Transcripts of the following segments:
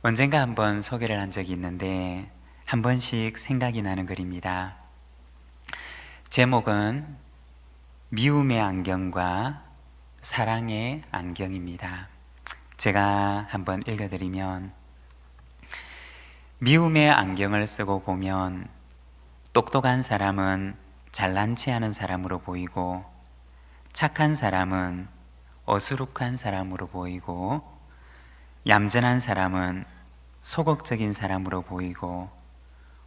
언젠가 한번 소개를 한 적이 있는데 한 번씩 생각이 나는 글입니다. 제목은 미움의 안경과 사랑의 안경입니다. 제가 한번 읽어드리면, 미움의 안경을 쓰고 보면 똑똑한 사람은 잘난 체 하는 사람으로 보이고, 착한 사람은 어수룩한 사람으로 보이고, 얌전한 사람은 소극적인 사람으로 보이고,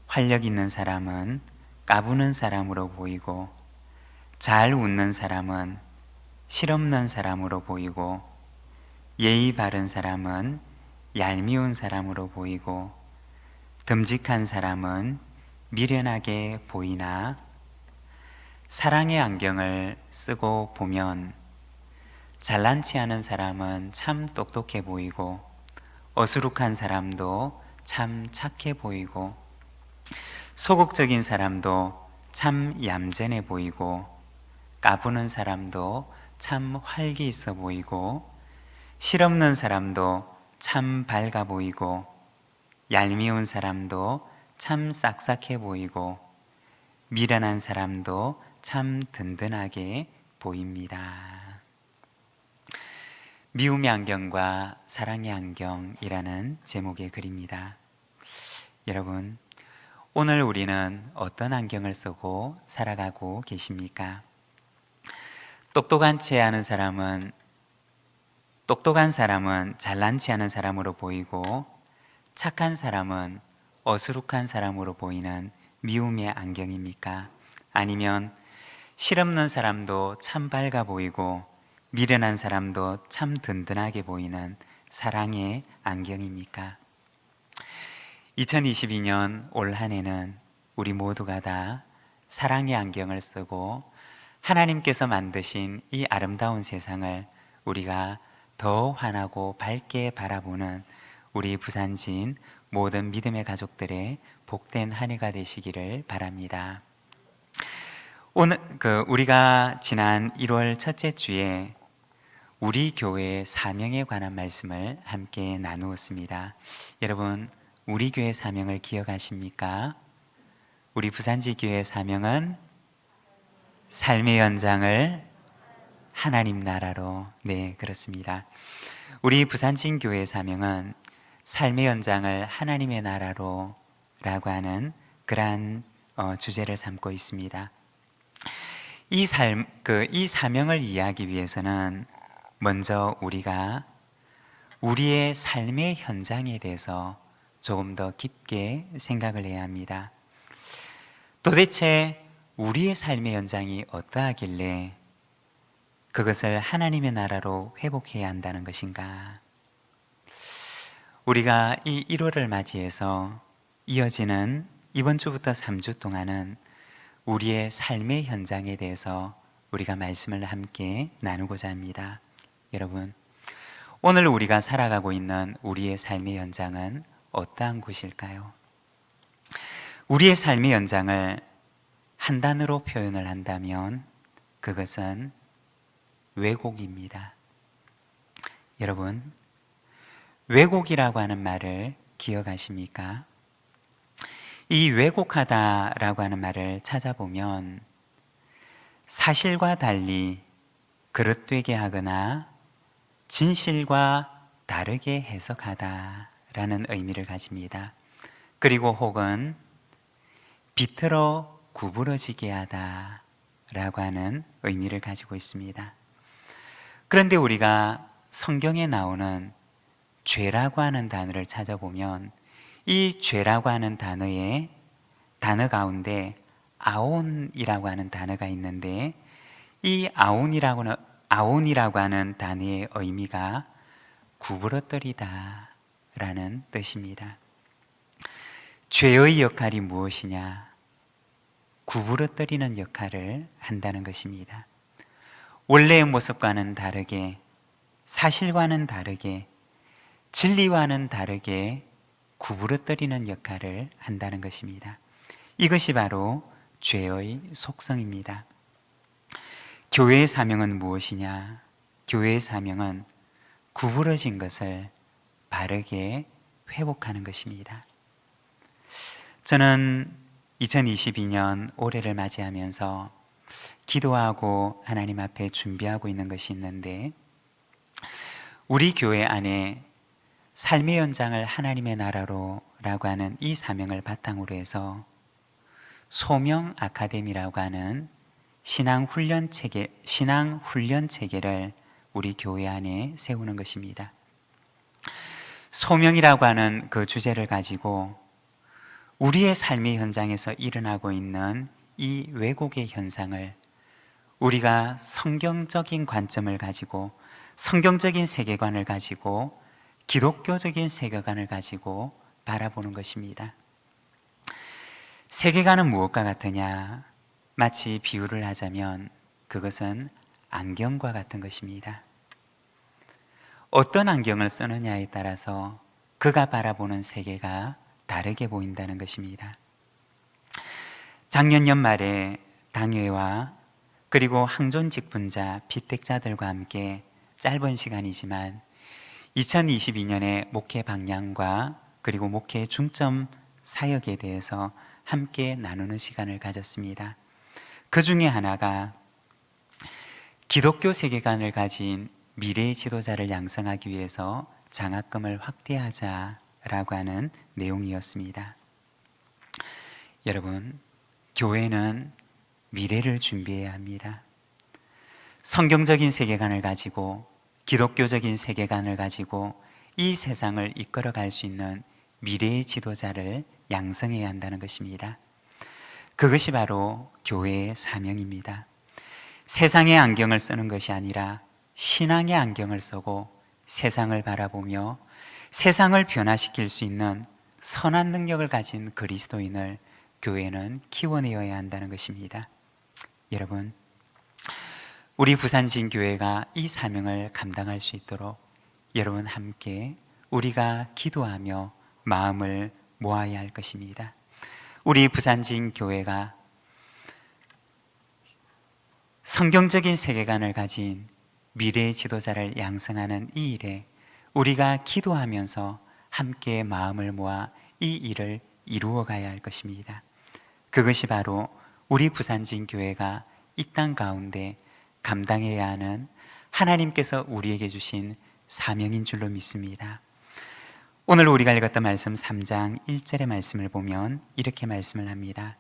활력 있는 사람은 까부는 사람으로 보이고, 잘 웃는 사람은 실없는 사람으로 보이고, 예의 바른 사람은 얄미운 사람으로 보이고, 듬직한 사람은 미련하게 보이나, 사랑의 안경을 쓰고 보면 잘난 체 하는 사람은 참 똑똑해 보이고, 어수룩한 사람도 참 착해 보이고, 소극적인 사람도 참 얌전해 보이고, 까부는 사람도 참 활기 있어 보이고, 실없는 사람도 참 밝아 보이고, 얄미운 사람도 참 싹싹해 보이고, 미련한 사람도 참 든든하게 보입니다. 미움의 안경과 사랑의 안경이라는 제목의 글입니다. 여러분, 오늘 우리는 어떤 안경을 쓰고 살아가고 계십니까? 똑똑한 사람은 잘난 체 하는 사람으로 보이고, 착한 사람은 어수룩한 사람으로 보이는 미움의 안경입니까? 아니면 실없는 사람도 참 밝아 보이고, 미련한 사람도 참 든든하게 보이는 사랑의 안경입니까? 2022년 올 한 해는 우리 모두가 다 사랑의 안경을 쓰고 하나님께서 만드신 이 아름다운 세상을 우리가 더 환하고 밝게 바라보는 우리 부산진 모든 믿음의 가족들의 복된 한 해가 되시기를 바랍니다. 오늘 우리가 지난 1월 첫째 주에 우리 교회의 사명에 관한 말씀을 함께 나누었습니다. 여러분, 우리 교회 사명을 기억하십니까? 우리 부산지 교회 사명은 삶의 연장을 하나님 나라로. 네, 그렇습니다. 우리 부산진 교회 사명은 삶의 연장을 하나님의 나라로 라고 하는 그러한 주제를 삼고 있습니다. 이 사명을 이해하기 위해서는 먼저 우리가 우리의 삶의 현장에 대해서 조금 더 깊게 생각을 해야 합니다. 도대체 우리의 삶의 현장이 어떠하길래 그것을 하나님의 나라로 회복해야 한다는 것인가? 우리가 이 1월을 맞이해서 이어지는 이번 주부터 3주 동안은 우리의 삶의 현장에 대해서 우리가 말씀을 함께 나누고자 합니다. 여러분, 오늘 우리가 살아가고 있는 우리의 삶의 현장은 어떠한 곳일까요? 우리의 삶의 현장을 한 단어로 표현을 한다면 그것은 왜곡입니다. 여러분, 왜곡이라고 하는 말을 기억하십니까? 이 왜곡하다라고 하는 말을 찾아보면 사실과 달리 그릇되게 하거나 진실과 다르게 해석하다라는 의미를 가집니다. 그리고 혹은 비틀어 구부러지게 하다라고 하는 의미를 가지고 있습니다. 그런데 우리가 성경에 나오는 죄라고 하는 단어를 찾아보면 이 죄라고 하는 단어 가운데 아온이라고 하는 단어가 있는데, 이 아온이라고 하는 단어의 의미가 구부러뜨리다 라는 뜻입니다. 죄의 역할이 무엇이냐? 구부러뜨리는 역할을 한다는 것입니다. 원래의 모습과는 다르게, 사실과는 다르게, 진리와는 다르게 구부러뜨리는 역할을 한다는 것입니다. 이것이 바로 죄의 속성입니다. 교회의 사명은 무엇이냐? 교회의 사명은 구부러진 것을 바르게 회복하는 것입니다. 저는 2022년 올해를 맞이하면서 기도하고 하나님 앞에 준비하고 있는 것이 있는데, 우리 교회 안에 삶의 연장을 하나님의 나라로 라고 하는 이 사명을 바탕으로 해서 소명 아카데미라고 하는 신앙 훈련 체계를 우리 교회 안에 세우는 것입니다. 소명이라고 하는 그 주제를 가지고 우리의 삶의 현장에서 일어나고 있는 이 왜곡의 현상을 우리가 성경적인 관점을 가지고, 성경적인 세계관을 가지고, 기독교적인 세계관을 가지고 바라보는 것입니다. 세계관은 무엇과 같으냐? 마치 비유를 하자면 그것은 안경과 같은 것입니다. 어떤 안경을 쓰느냐에 따라서 그가 바라보는 세계가 다르게 보인다는 것입니다. 작년 연말에 당회와 그리고 항존 직분자, 피택자들과 함께 짧은 시간이지만 2022년의 목회 방향과 그리고 목회 중점 사역에 대해서 함께 나누는 시간을 가졌습니다. 그 중에 하나가 기독교 세계관을 가진 미래의 지도자를 양성하기 위해서 장학금을 확대하자라고 하는 내용이었습니다. 여러분, 교회는 미래를 준비해야 합니다. 성경적인 세계관을 가지고, 기독교적인 세계관을 가지고 이 세상을 이끌어갈 수 있는 미래의 지도자를 양성해야 한다는 것입니다. 그것이 바로 교회의 사명입니다. 세상의 안경을 쓰는 것이 아니라 신앙의 안경을 쓰고 세상을 바라보며 세상을 변화시킬 수 있는 선한 능력을 가진 그리스도인을 교회는 키워내어야 한다는 것입니다. 여러분, 우리 부산진교회가 이 사명을 감당할 수 있도록 여러분 함께 우리가 기도하며 마음을 모아야 할 것입니다. 우리 부산진교회가 성경적인 세계관을 가진 미래의 지도자를 양성하는 이 일에 우리가 기도하면서 함께 마음을 모아 이 일을 이루어 가야 할 것입니다. 그것이 바로 우리 부산진교회가 이 땅 가운데 감당해야 하는 하나님께서 우리에게 주신 사명인 줄로 믿습니다. 오늘 우리가 읽었던 말씀 3장 1절의 말씀을 보면 이렇게 말씀을 합니다.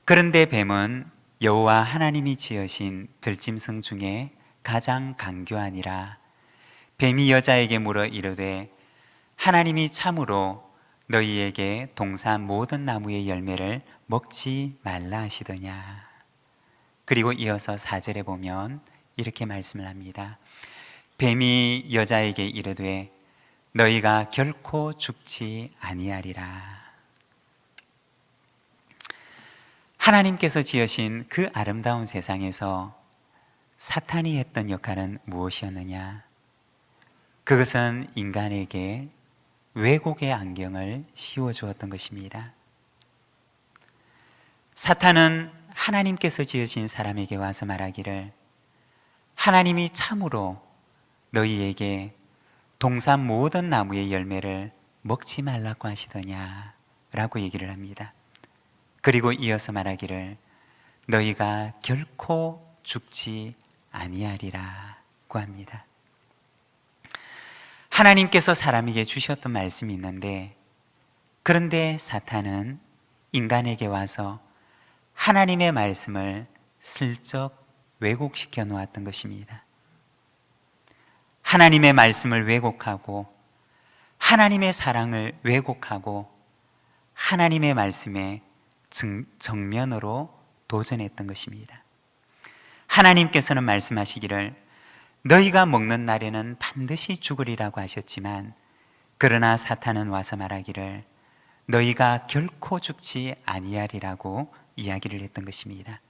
그런데 뱀은 여호와 하나님이 지으신 들짐승 중에 가장 간교하니라. 뱀이 여자에게 물어 이르되 하나님이 참으로 너희에게 동산 모든 나무의 열매를 먹지 말라 하시더냐. 그리고 이어서 4절에 보면 이렇게 말씀을 합니다. 뱀이 여자에게 이르되 너희가 결코 죽지 아니하리라. 하나님께서 지으신 그 아름다운 세상에서 사탄이 했던 역할은 무엇이었느냐? 그것은 인간에게 왜곡의 안경을 씌워주었던 것입니다. 사탄은 하나님께서 지으신 사람에게 와서 말하기를 하나님이 참으로 너희에게 동산 모든 나무의 열매를 먹지 말라고 하시더냐 라고 얘기를 합니다. 그리고 이어서 말하기를 너희가 결코 죽지 아니하리라고 합니다. 하나님께서 사람에게 주셨던 말씀이 있는데, 그런데 사탄은 인간에게 와서 하나님의 말씀을 슬쩍 왜곡시켜 놓았던 것입니다. 하나님의 말씀을 왜곡하고 하나님의 사랑을 왜곡하고 하나님의 말씀에 정면으로 도전했던 것입니다. 하나님께서는 말씀하시기를 너희가 먹는 날에는 반드시 죽으리라고 하셨지만, 그러나 사탄은 와서 말하기를 너희가 결코 죽지 아니하리라고 이야기를 했던 것입니다.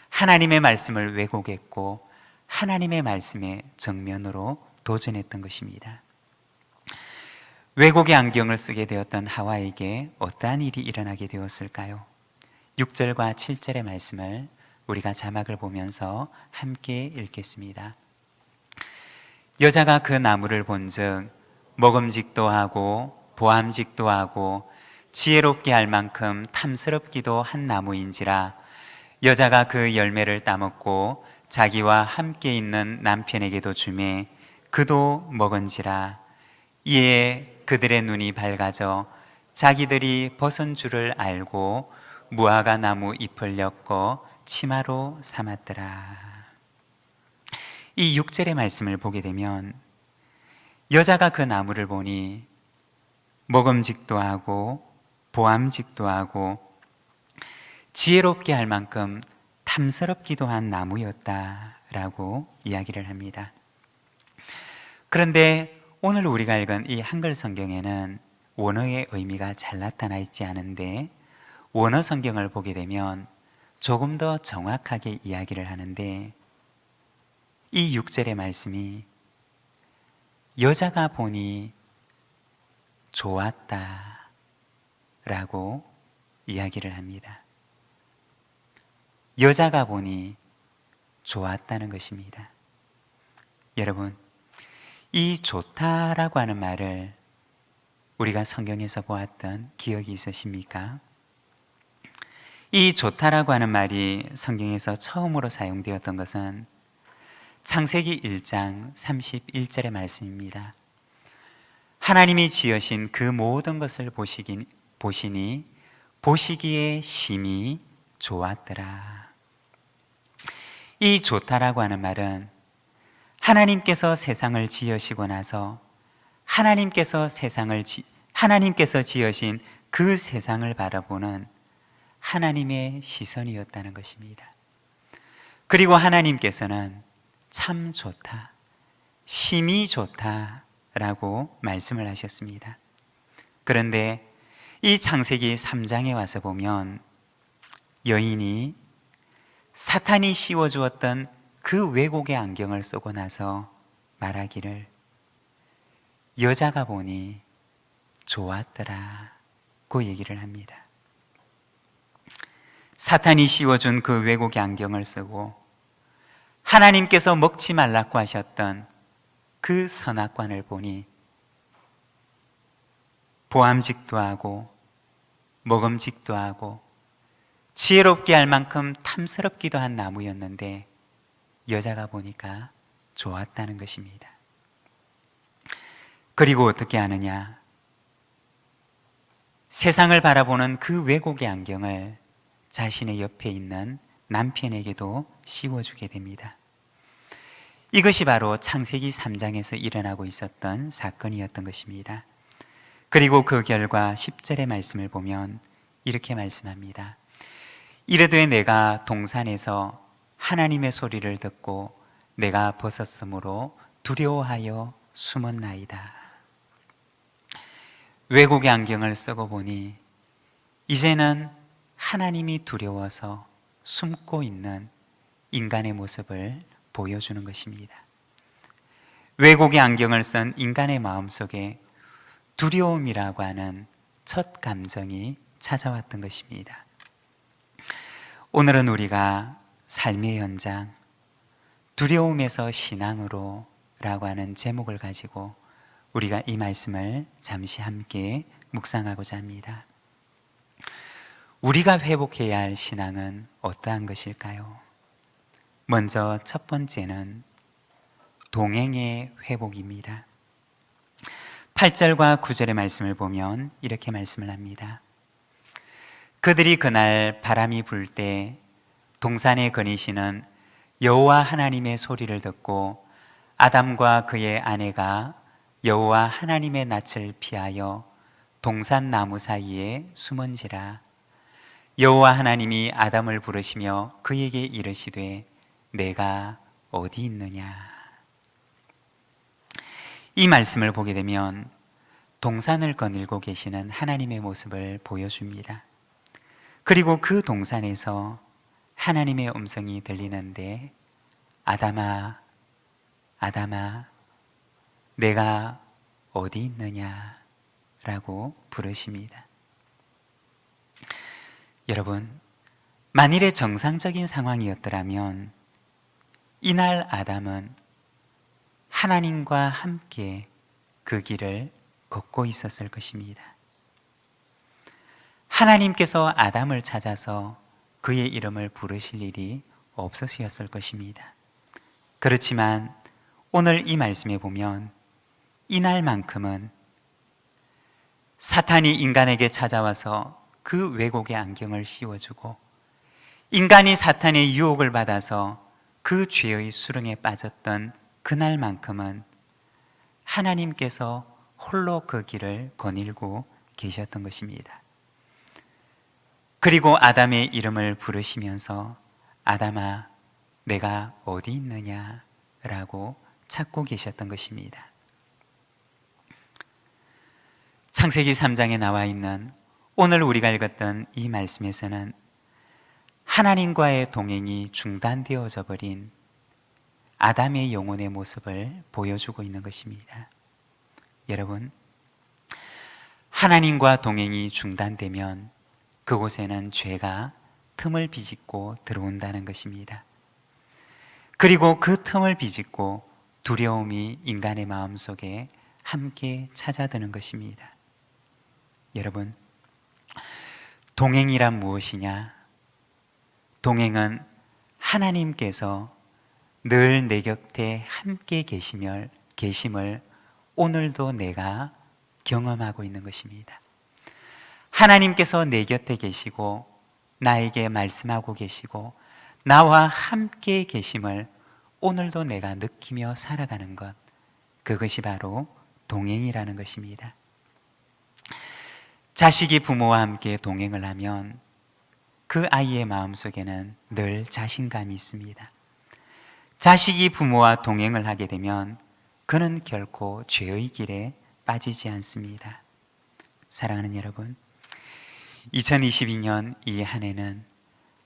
하나님의 말씀을 왜곡했고 하나님의 말씀에 정면으로 도전했던 것입니다. 왜곡의 안경을 쓰게 되었던 하와에게 어떠한 일이 일어나게 되었을까요? 6절과 7절의 말씀을 우리가 자막을 보면서 함께 읽겠습니다. 여자가 그 나무를 본즉 먹음직도 하고 보암직도 하고 지혜롭게 할 만큼 탐스럽기도 한 나무인지라 여자가 그 열매를 따먹고 자기와 함께 있는 남편에게도 주매 그도 먹은지라. 이에 그들의 눈이 밝아져 자기들이 벗은 줄을 알고 무화과 나무 잎을 엮어 치마로 삼았더라. 이 6절의 말씀을 보게 되면 여자가 그 나무를 보니 먹음직도 하고 보암직도 하고 지혜롭게 할 만큼 탐스럽기도 한 나무였다라고 이야기를 합니다. 그런데 오늘 우리가 읽은 이 한글 성경에는 원어의 의미가 잘 나타나 있지 않은데 원어 성경을 보게 되면 조금 더 정확하게 이야기를 하는데 이 6절의 말씀이 여자가 보니 좋았다 라고 이야기를 합니다. 여자가 보니 좋았다는 것입니다. 여러분, 이 좋다라고 하는 말을 우리가 성경에서 보았던 기억이 있으십니까? 이 좋다라고 하는 말이 성경에서 처음으로 사용되었던 것은 창세기 1장 31절의 말씀입니다. 하나님이 지으신 그 모든 것을 보시니 보시기에 심히 좋았더라. 이 좋다라고 하는 말은 하나님께서 세상을 지으시고 나서 하나님께서 지으신 그 세상을 바라보는 하나님의 시선이었다는 것입니다. 그리고 하나님께서는 참 좋다, 심히 좋다라고 말씀을 하셨습니다. 그런데 이 창세기 3장에 와서 보면 여인이 사탄이 씌워주었던 그 왜곡의 안경을 쓰고 나서 말하기를 여자가 보니 좋았더라고 얘기를 합니다. 사탄이 씌워준 그 왜곡의 안경을 쓰고 하나님께서 먹지 말라고 하셨던 그 선악관을 보니 보암직도 하고 먹음직도 하고 지혜롭게 할 만큼 탐스럽기도 한 나무였는데 여자가 보니까 좋았다는 것입니다. 그리고 어떻게 하느냐? 세상을 바라보는 그 왜곡의 안경을 자신의 옆에 있는 남편에게도 씌워주게 됩니다. 이것이 바로 창세기 3장에서 일어나고 있었던 사건이었던 것입니다. 그리고 그 결과 10절의 말씀을 보면 이렇게 말씀합니다. 이르되 내가 동산에서 하나님의 소리를 듣고 내가 벗었으므로 두려워하여 숨었나이다. 왜곡의 안경을 쓰고 보니 이제는 하나님이 두려워서 숨고 있는 인간의 모습을 보여주는 것입니다. 왜곡의 안경을 쓴 인간의 마음속에 두려움이라고 하는 첫 감정이 찾아왔던 것입니다. 오늘은 우리가 삶의 현장, 두려움에서 신앙으로 라고 하는 제목을 가지고 우리가 이 말씀을 잠시 함께 묵상하고자 합니다. 우리가 회복해야 할 신앙은 어떠한 것일까요? 먼저 첫 번째는 동행의 회복입니다. 8절과 9절의 말씀을 보면 이렇게 말씀을 합니다. 그들이 그날 바람이 불 때 동산에 거니시는 여호와 하나님의 소리를 듣고 아담과 그의 아내가 여호와 하나님의 낯을 피하여 동산 나무 사이에 숨은지라. 여호와 하나님이 아담을 부르시며 그에게 이르시되 내가 어디 있느냐. 이 말씀을 보게 되면 동산을 거닐고 계시는 하나님의 모습을 보여줍니다. 그리고 그 동산에서 하나님의 음성이 들리는데 아담아, 아담아, 내가 어디 있느냐 라고 부르십니다. 여러분, 만일의 정상적인 상황이었더라면 이날 아담은 하나님과 함께 그 길을 걷고 있었을 것입니다. 하나님께서 아담을 찾아서 그의 이름을 부르실 일이 없으셨을 것입니다. 그렇지만 오늘 이 말씀에 보면 이날만큼은 사탄이 인간에게 찾아와서 그 왜곡의 안경을 씌워주고 인간이 사탄의 유혹을 받아서 그 죄의 수렁에 빠졌던 그날만큼은 하나님께서 홀로 그 길을 거닐고 계셨던 것입니다. 그리고 아담의 이름을 부르시면서 아담아 내가 어디 있느냐 라고 찾고 계셨던 것입니다. 창세기 3장에 나와 있는 오늘 우리가 읽었던 이 말씀에서는 하나님과의 동행이 중단되어져 버린 아담의 영혼의 모습을 보여주고 있는 것입니다. 여러분, 하나님과 동행이 중단되면 그곳에는 죄가 틈을 비집고 들어온다는 것입니다. 그리고 그 틈을 비집고 두려움이 인간의 마음속에 함께 찾아드는 것입니다. 여러분, 동행이란 무엇이냐? 동행은 하나님께서 늘 내 곁에 함께 계심을 오늘도 내가 경험하고 있는 것입니다. 하나님께서 내 곁에 계시고 나에게 말씀하고 계시고 나와 함께 계심을 오늘도 내가 느끼며 살아가는 것, 그것이 바로 동행이라는 것입니다. 자식이 부모와 함께 동행을 하면 그 아이의 마음속에는 늘 자신감이 있습니다. 자식이 부모와 동행을 하게 되면 그는 결코 죄의 길에 빠지지 않습니다. 사랑하는 여러분, 2022년 이 한 해는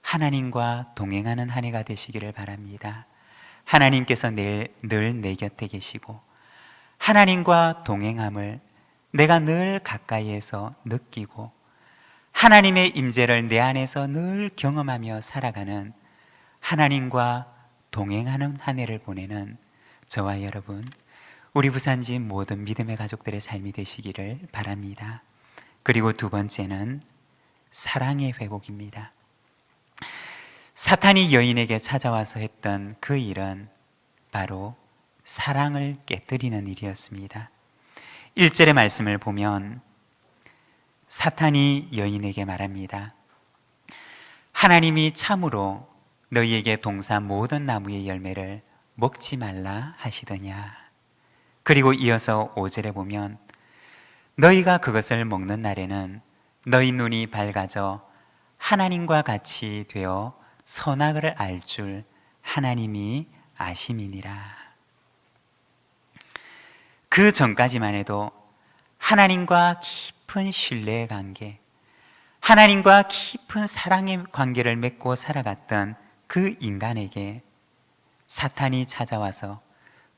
하나님과 동행하는 한 해가 되시기를 바랍니다. 하나님께서 늘 내 곁에 계시고 하나님과 동행함을 내가 늘 가까이에서 느끼고 하나님의 임재를 내 안에서 늘 경험하며 살아가는 하나님과 동행하는 한 해를 보내는 저와 여러분, 우리 부산지 모든 믿음의 가족들의 삶이 되시기를 바랍니다. 그리고 두 번째는 사랑의 회복입니다. 사탄이 여인에게 찾아와서 했던 그 일은 바로 사랑을 깨뜨리는 일이었습니다. 1절의 말씀을 보면 사탄이 여인에게 말합니다. 하나님이 참으로 너희에게 동산 모든 나무의 열매를 먹지 말라 하시더냐. 그리고 이어서 5절에 보면 너희가 그것을 먹는 날에는 너희 눈이 밝아져 하나님과 같이 되어 선악을 알 줄 하나님이 아심이니라. 그 전까지만 해도 하나님과 깊은 신뢰의 관계, 하나님과 깊은 사랑의 관계를 맺고 살아갔던 그 인간에게 사탄이 찾아와서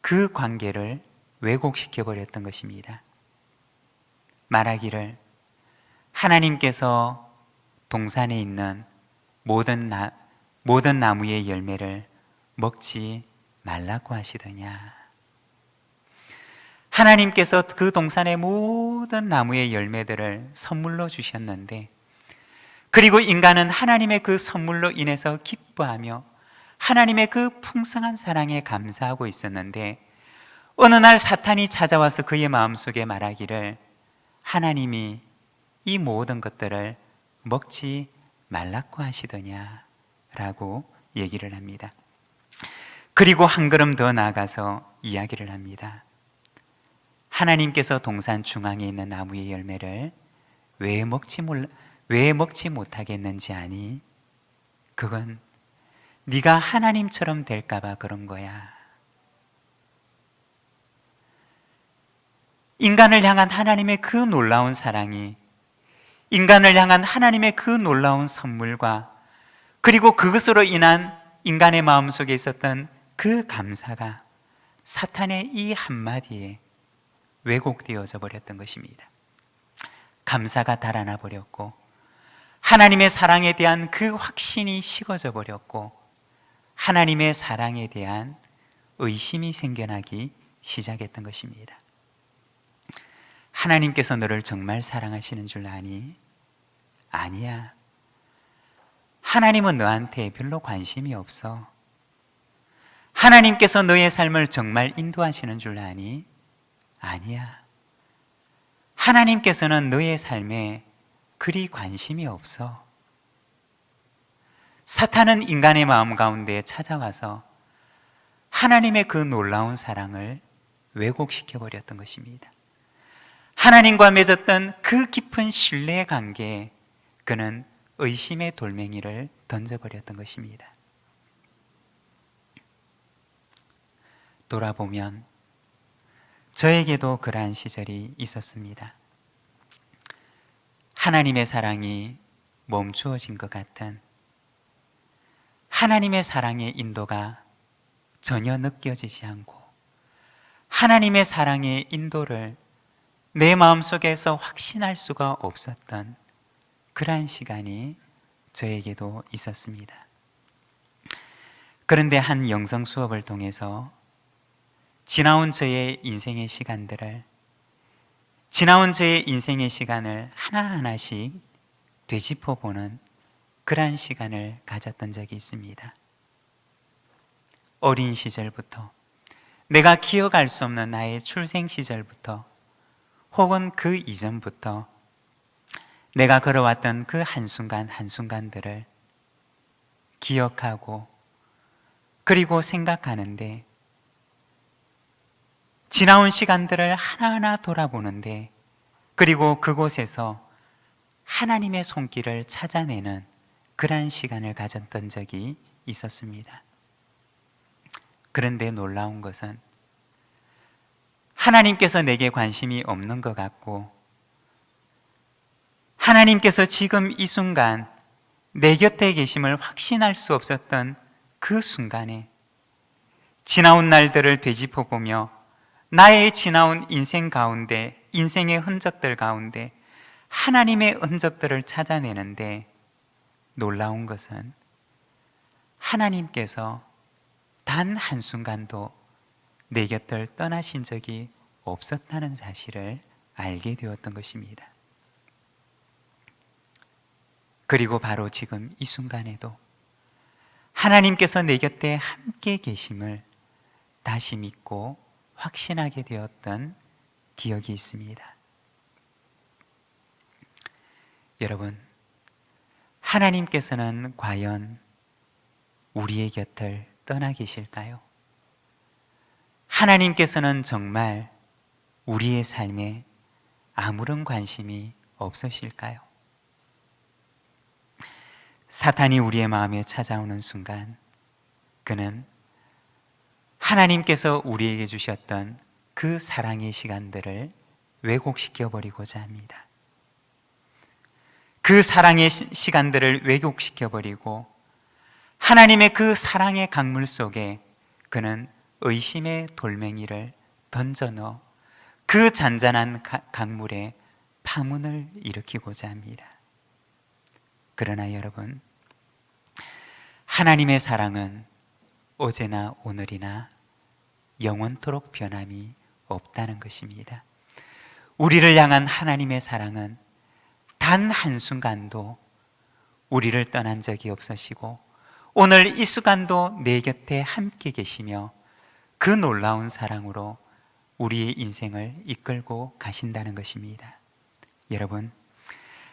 그 관계를 왜곡시켜 버렸던 것입니다. 말하기를 하나님께서 동산에 있는 모든 나무의 열매를 먹지 말라고 하시더냐. 하나님께서 그 동산의 모든 나무의 열매들을 선물로 주셨는데, 그리고 인간은 하나님의 그 선물로 인해서 기뻐하며 하나님의 그 풍성한 사랑에 감사하고 있었는데, 어느 날 사탄이 찾아와서 그의 마음속에 말하기를 하나님이 이 모든 것들을 먹지 말라고 하시더냐 라고 얘기를 합니다. 그리고 한 걸음 더 나아가서 이야기를 합니다. 하나님께서 동산 중앙에 있는 나무의 열매를 왜 먹지 못하겠는지 아니? 그건 네가 하나님처럼 될까 봐 그런 거야. 인간을 향한 하나님의 그 놀라운 사랑이, 인간을 향한 하나님의 그 놀라운 선물과 그리고 그것으로 인한 인간의 마음속에 있었던 그 감사가 사탄의 이 한마디에 왜곡되어져 버렸던 것입니다. 감사가 달아나 버렸고 하나님의 사랑에 대한 그 확신이 식어져 버렸고 하나님의 사랑에 대한 의심이 생겨나기 시작했던 것입니다. 하나님께서 너를 정말 사랑하시는 줄 아니? 아니야. 하나님은 너한테 별로 관심이 없어. 하나님께서 너의 삶을 정말 인도하시는 줄 아니? 아니야. 하나님께서는 너의 삶에 그리 관심이 없어. 사탄은 인간의 마음 가운데 찾아와서 하나님의 그 놀라운 사랑을 왜곡시켜 버렸던 것입니다. 하나님과 맺었던 그 깊은 신뢰의 관계에 그는 의심의 돌멩이를 던져버렸던 것입니다. 돌아보면 저에게도 그러한 시절이 있었습니다. 하나님의 사랑이 멈추어진 것 같은, 하나님의 사랑의 인도가 전혀 느껴지지 않고 하나님의 사랑의 인도를 내 마음속에서 확신할 수가 없었던 그러한 시간이 저에게도 있었습니다. 그런데 한 영성 수업을 통해서 지나온 저의 인생의 시간을 하나하나씩 되짚어보는 그러한 시간을 가졌던 적이 있습니다. 어린 시절부터, 내가 기억할 수 없는 나의 출생 시절부터, 혹은 그 이전부터 내가 걸어왔던 그 한순간 한순간들을 기억하고 그리고 생각하는데, 지나온 시간들을 하나하나 돌아보는데, 그리고 그곳에서 하나님의 손길을 찾아내는 그러한 시간을 가졌던 적이 있었습니다. 그런데 놀라운 것은 하나님께서 내게 관심이 없는 것 같고, 하나님께서 지금 이 순간 내 곁에 계심을 확신할 수 없었던 그 순간에 지나온 날들을 되짚어보며 나의 지나온 인생 가운데, 인생의 흔적들 가운데 하나님의 흔적들을 찾아내는데, 놀라운 것은 하나님께서 단 한순간도 내 곁을 떠나신 적이 없었다는 사실을 알게 되었던 것입니다. 그리고 바로 지금 이 순간에도 하나님께서 내 곁에 함께 계심을 다시 믿고 확신하게 되었던 기억이 있습니다. 여러분, 하나님께서는 과연 우리의 곁을 떠나 계실까요? 하나님께서는 정말 우리의 삶에 아무런 관심이 없으실까요? 사탄이 우리의 마음에 찾아오는 순간, 그는 하나님께서 우리에게 주셨던 그 사랑의 시간들을 왜곡시켜 버리고자 합니다. 그 사랑의 시간들을 왜곡시켜 버리고 하나님의 그 사랑의 강물 속에 그는 의심의 돌멩이를 던져 넣어 그 잔잔한 강물에 파문을 일으키고자 합니다. 그러나 여러분, 하나님의 사랑은 어제나 오늘이나 영원토록 변함이 없다는 것입니다. 우리를 향한 하나님의 사랑은 단 한순간도 우리를 떠난 적이 없으시고, 오늘 이 순간도 내 곁에 함께 계시며 그 놀라운 사랑으로 우리의 인생을 이끌고 가신다는 것입니다. 여러분,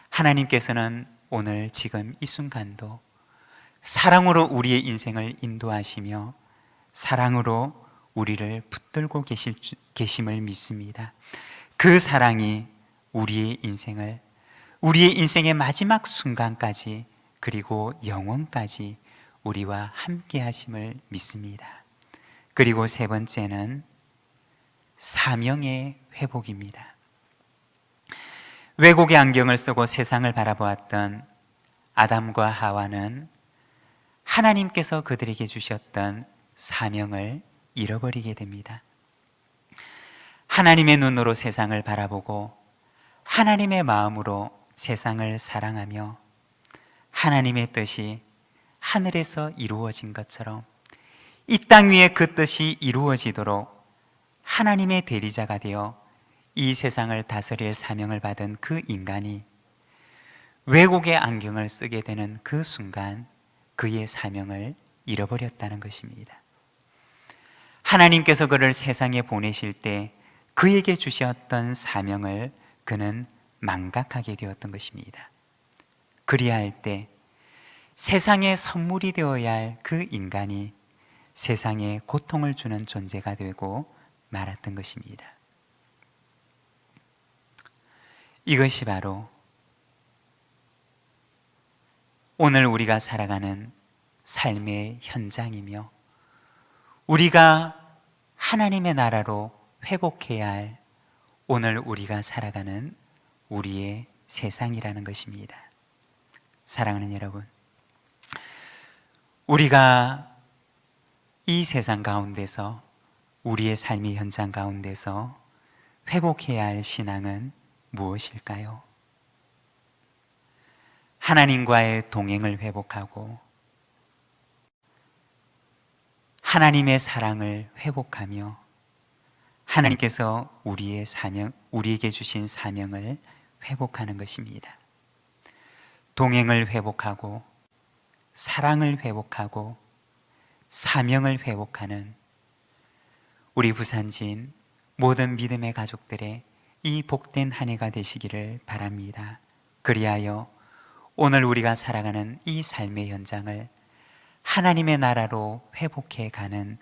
하나님께서는 오늘 지금 이 순간도 사랑으로 우리의 인생을 인도하시며 사랑으로 우리를 붙들고 계심을 믿습니다. 그 사랑이 우리의 인생의 마지막 순간까지, 그리고 영원까지 우리와 함께 하심을 믿습니다. 그리고 세 번째는 사명의 회복입니다. 왜곡의 안경을 쓰고 세상을 바라보았던 아담과 하와는 하나님께서 그들에게 주셨던 사명을 잃어버리게 됩니다. 하나님의 눈으로 세상을 바라보고 하나님의 마음으로 세상을 사랑하며 하나님의 뜻이 하늘에서 이루어진 것처럼 이 땅 위에 그 뜻이 이루어지도록 하나님의 대리자가 되어 이 세상을 다스릴 사명을 받은 그 인간이 왜곡의 안경을 쓰게 되는 그 순간 그의 사명을 잃어버렸다는 것입니다. 하나님께서 그를 세상에 보내실 때 그에게 주셨던 사명을 그는 망각하게 되었던 것입니다. 그리할 때 세상의 선물이 되어야 할 그 인간이 세상에 고통을 주는 존재가 되고 말았던 것입니다. 이것이 바로 오늘 우리가 살아가는 삶의 현장이며 우리가 하나님의 나라로 회복해야 할 오늘 우리가 살아가는 우리의 세상이라는 것입니다. 사랑하는 여러분, 우리가 이 세상 가운데서 우리의 삶의 현장 가운데서 회복해야 할 신앙은 무엇일까요? 하나님과의 동행을 회복하고 하나님의 사랑을 회복하며 하나님께서 우리에게 주신 사명을 회복하는 것입니다. 동행을 회복하고 사랑을 회복하고 사명을 회복하는 우리 부산진 모든 믿음의 가족들의 이 복된 한 해가 되시기를 바랍니다. 그리하여 오늘 우리가 살아가는 이 삶의 현장을 하나님의 나라로 회복해 가는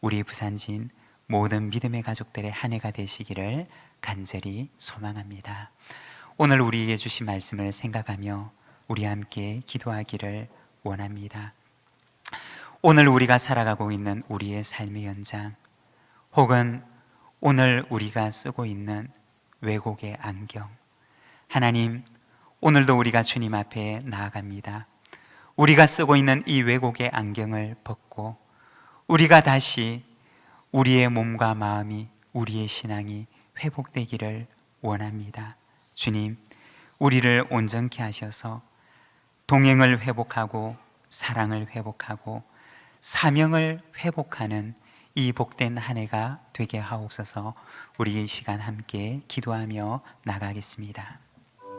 우리 부산진 모든 믿음의 가족들의 한 해가 되시기를 간절히 소망합니다. 오늘 우리에게 주신 말씀을 생각하며 우리 함께 기도하기를 원합니다. 오늘 우리가 살아가고 있는 우리의 삶의 현장, 혹은 오늘 우리가 쓰고 있는 왜곡의 안경, 하나님, 오늘도 우리가 주님 앞에 나아갑니다. 우리가 쓰고 있는 이 왜곡의 안경을 벗고 우리가 다시 우리의 몸과 마음이, 우리의 신앙이 회복되기를 원합니다. 주님, 우리를 온전케 하셔서 동행을 회복하고 사랑을 회복하고 사명을 회복하는 이 복된 한 해가 되게 하옵소서. 우리 이 시간 함께 기도하며 나가겠습니다.